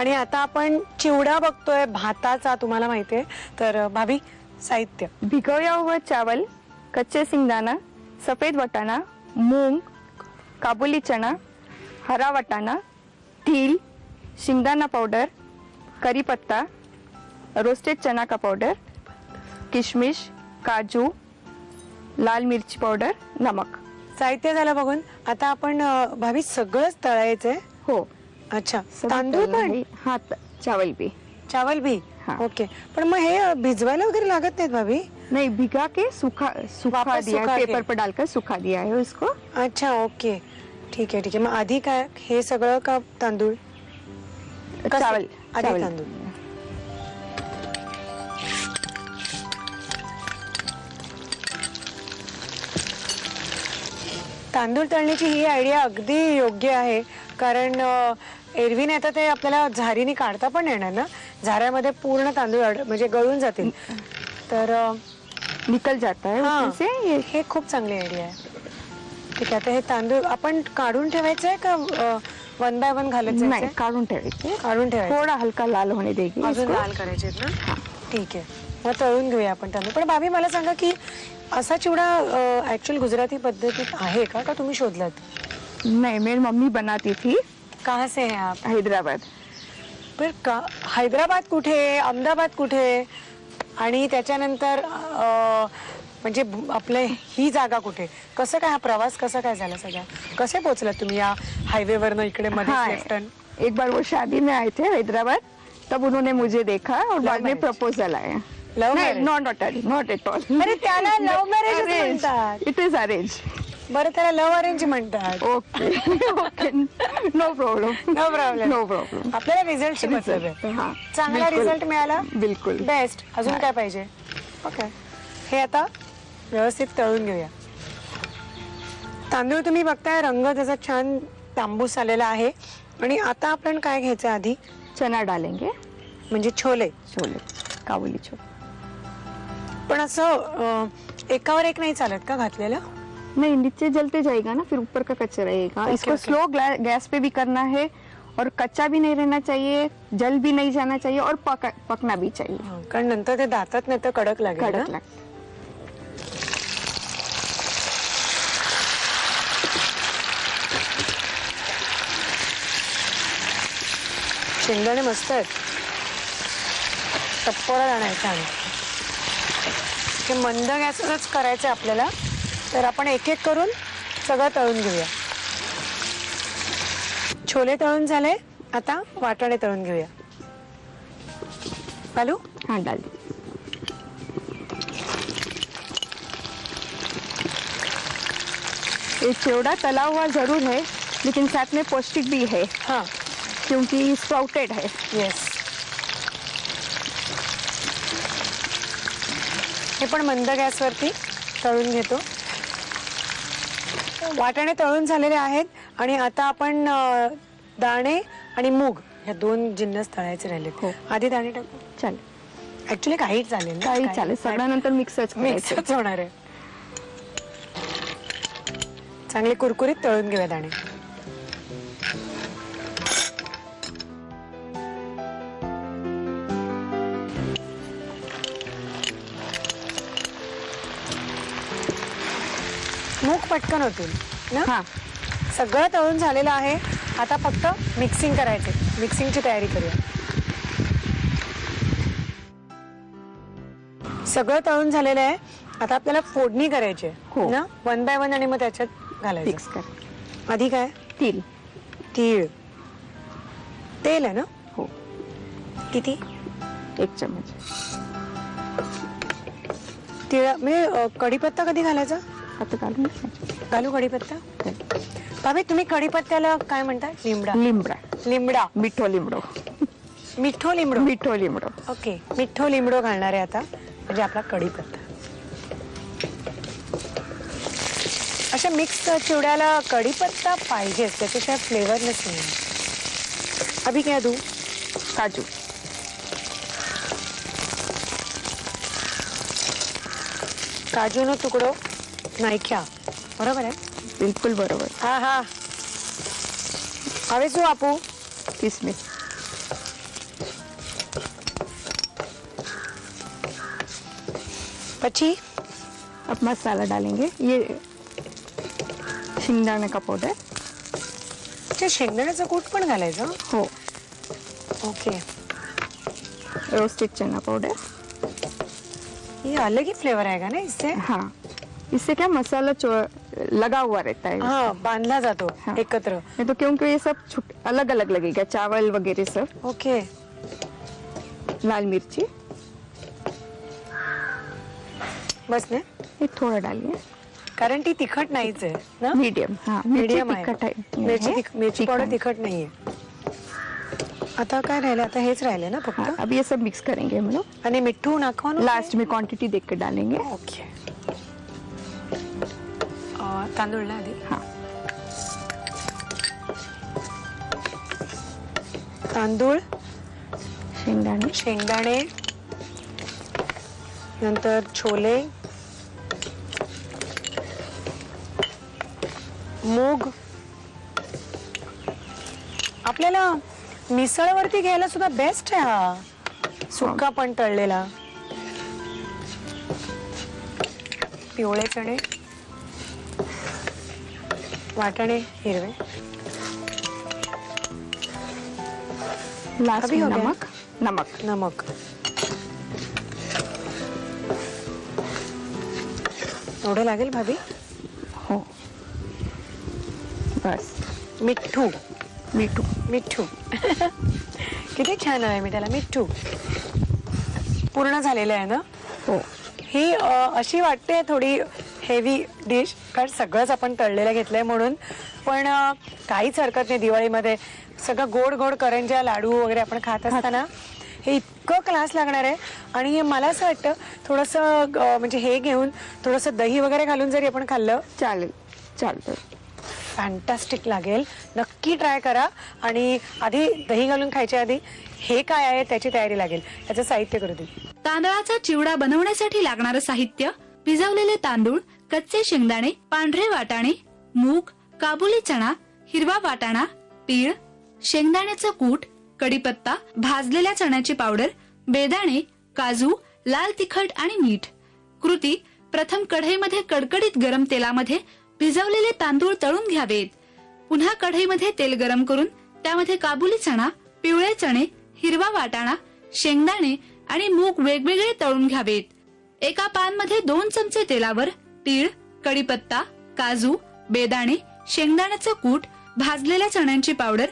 आणि आता आपण चिवडा बघतोय भाताचा, तुम्हाला माहितीये. तर भाभी साहित्य. भिगोया हुआ चावल, कच्चे सिंगदाना, सफेद वटाना, मूंग, काबुली चना, हरा वटाना, तिल, शिंगदाना पाउडर, करी पत्ता, रोस्टेड चना का पाउडर, किशमिश, काजू, लाल मिर्ची पाउडर, नमक. साहित्य झालं बघून. आता आपण भाभी सगळंच तळायचंय. हो. अच्छा, तांदूळ पण? हाँ, चावल भी. चावल भी. हाँ. ओके, पण मग हे भिजवायला वगैरे लागत नाहीत भाभी? नहीं, भिगा के सूखा वापस दिया सुखा है, के. पेपर पर डालकर सूखा दिया है उसको. अच्छा, ओके, ठीक आहे. मग आधी काय, हे सगळं का तांदूळ? चावल. आधी चावल. तांदूळ. तांदूळ तळण्याची ही आयडिया अगदी योग्य आहे, कारण एरवी नाही तर ते आपल्याला झारीने काढता पण येणार ना. झाऱ्यामध्ये पूर्ण तांदूळ म्हणजे गळून जातील. तर निकल जाता है हाँ, उसमें से. हे खूप चांगली आयडिया आहे. ठीक आहे, आता हे तांदूळ आपण काढून ठेवायचंय का वन बाय वन घालायचं? नाही, काढून ठेवायचे. काढून ठेवायचं. थोड़ा हल्का लाल होने देगी. अजून लाल करायचे ना. ठीक आहे, मग तळून घेऊया आपण तांदूळ. पण भाभी मला सांगा की असा चिवडा ऍक्च्युअल गुजराती पद्धतीत आहे का, का तुम्ही शोधलात? नहीं, मेरी मम्मी बनाती थी. कहाँ से हैं आप? हैदराबाद. पर का हैदराबाद कुठे, अहमदाबाद कुठे, आणि त्याच्यानंतर म्हणजे आपलं ही जागा कुठे, कसं काय हा प्रवास कसा काय झाला सगळा, कसे पोहोचलात तुम्ही या हायवेवरनं इकडे मध्ये लेफ्ट टर्न? एक बार वो शादी में आए थे हैदराबाद, तब उन्होंने मुझे देखा और बाद में marriage? प्रपोजल आया. लव्ह नहीं, मॅरेज? Not at all. अरे त्याला लव्ह मॅरेज म्हणतात. It is arrange. बरं, त्याला लव्ह अरेंज म्हणतात. Okay. Okay, no problem. No problem. No problem. आपल्याला रिझल्टची मतलब आहे. हाँ, चांगला बिल्कुल. रिझल्ट मिळाला, बिल्कुल बेस्ट. अजून काय पाहिजे? ओके, हे आता व्यवस्थित तळून घेऊया. तांदूळ तुम्ही बघताय, रंग त्याचा छान तांबूस आलेला आहे. आणि आता आपण काय घ्यायचं आधी? चना डालेंगे. म्हणजे छोले. छोले, काबुली छोले. पण असं एकावर एक नाही चालत का घातलेलं? नहीं, नीचे जलते जाएगा ना, फिर ऊपर का कच्चा रहेगा. ओके, इसको ओके. स्लो गैस पे भी करना है, और कच्चा भी नहीं रहना चाहिए, जल भी नहीं जाना चाहिए, और पकना भी चाहिए. कारण नंतर ते दातात नाही तर कडक लागेल कडक ना? लागते. शेंगदाणे मस्त आहेत, टप्पोरा दाणा आहे छान. हे मंद गॅसवरच करायचं आपल्याला. तर आपण एक एक करून सगळं तळून घेऊया. छोले तळून झाले, आता वाटाणे तळून घेऊया. घालू? हाँ, डाल. ये चिवड़ा तला हुआ जरूर है, लेकिन साथ में पौष्टिक भी है, हाँ, क्योंकि स्प्राउटेड है. येस. हे पण मंद गॅसवरती तळून घेतो. वाटाणे तळून झालेले आहेत. आणि आता आपण दाणे आणि मूग ह्या दोन जिन्नस तळायचे राहिले. हो. आधी दाणे टाकू? चालेल. ऍक्च्युली काही चालेल ना? काही चालेल, सगळ्यानंतर मिक्सच मिक्सच होणार आहे. चांगले कुरकुरीत तळून घेऊया दाणे. मूग पटकन होतील ना? हाँ. सगळं तळून झालेलं आहे. आता फक्त मिक्सिंग करायचे. मिक्सिंगची तयारी करूया. सगळं तळून झालेलं आहे. आता आपल्याला फोडणी करायची आहे. हो. ना, वन बाय वन, आणि मग त्याच्यात घालायचं. मिक्स कर. आधी काय? तिल. तीळ. तेल आहे ना? हो. किती? 1 चम्मच. तीळ म्हणजे कढीपत्ता कधी घालायचा? आता घालून घालू कढीपत्ता? भाभी तुम्ही कढीपत्त्याला काय म्हणता? लिमडा. लिमडा. लिमडा. मिठो लिमडो. मिठो लिमडो. मिठो लिमडो. ओके, मिठो लिमडो घालणार आहे आता, म्हणजे आपला कढीपत्ता. अशा मिक्स चिवड्याला कढीपत्ता पाहिजेच, त्याच्याशिवाय फ्लेवरलेस नाही. अभी क्या दूं? काजू. काजूनो तुकडो नायख्या, बरोबर आहे? बिल्कुल बरोबर. हा हा. હવે શું આપું? किसमिस. પછી अब मसाला डालेंगे, ये शेंगदाणे का पावडर. अच्छा, शेंगदाण्याचं कूट पण घालायचं. हो. ओके. रोस्टेड चना पाउडर. ये अलग ही फ्लेवर आएगा ना इससे. हाँ, इससे क्या मसाला लगा हुआ रहता है. हाँ, बांधला जातो हाँ. एकत्र. नहीं तो क्योंकि ये सब अलग अलग लगेगा, चावल वगैरह सब. ओके. लाल मिर्ची बस ना, ये थोड़ा डालिए. कारण ती तिखट नाहीच आहे ना. मीडियम. हाँ, मीडियम आहे. तिखट आहे. मिरची पावडर तिखट नाहीये. आता काय राहिलं, आता हेच राहिले ना फक्त. हाँ, अब ये सब मिक्स करेंगे हम लोग. आणि मिठू नाखવાનું लास्ट में क्वांटिटी देख के डालेंगे. ओके. तांदूळ ना आधी. हाँ. तांदूळ, शेंगदाणे, शेंगदाणे, नंतर छोले, मूग. आपल्याला मिसळवरती घ्यायला सुद्धा बेस्ट आहे हा सुक्का पण तळलेला. पिवळे चणे, वाटाणे हिरवे. लास्ट अभी में हो गया? नमक. नमक. नमक. एवढं लागेल भाभी. हो. बस. मिठू. मिठू. मिठू. किती छान आहे मिठाला मिठू. पूर्ण झालेलं आहे ना. हो. ही अशी वाटते थोडी हेवी डिश, कारण सगळंच आपण तळलेलं घेतलंय म्हणून. पण काहीच हरकत नाही. दिवाळीमध्ये सगळं गोड गोड करंज्या लाडू वगैरे आपण खात असताना हे इतकं क्लास लागणार आहे. आणि मला असं वाटतं थोडंसं म्हणजे हे घेऊन थोडंसं दही वगैरे घालून जरी आपण खाल्लं चालेल. चालतं. फॅन्टास्टिक लागेल. नक्की ट्राय करा. आणि आधी दही घालून खायच्या आधी हे काय आहे त्याची तयारी लागेल. त्याचं साहित्य करू दे. तांदळाचा चिवडा बनवण्यासाठी लागणारं साहित्य: भिजवलेले तांदूळ, कच्चे शेंगदाणे, पांढरे वाटाणे, मूग, काबुली चणा, हिरवा वाटाणा, तीळ, शेंगदाण्याचं कूट, कढीपत्ता, भाजलेल्या चण्याची पावडर, बेदाणे, काजू, लाल तिखट आणि मीठ. कृती: प्रथम कढईमध्ये कडकडीत गरम तेलामध्ये भिजवलेले तांदूळ तळून घ्यावेत. पुन्हा कढईमध्ये तेल गरम करून त्यामध्ये काबुली चणा, पिवळे चणे, हिरवा वाटाणा, शेंगदाणे आणि मूग वेगवेगळे तळून घ्यावेत. एका पॅन मध्ये 2 चमचे तेलावर तीळ, कढीपत्ता, काजू, बेदाणे, शेंगदाण्याचं कूट, भाजलेल्या चण्यांची पावडर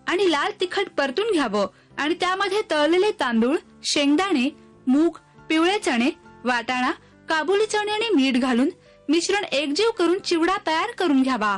आणि लाल तिखट परतून घ्यावं आणि त्यामध्ये तळलेले तांदूळ, शेंगदाणे, मूग, पिवळे चणे, वाटाणा, काबुली चणे आणि मीठ घालून मिश्रण एकजीव करून चिवडा तयार करून घ्यावा.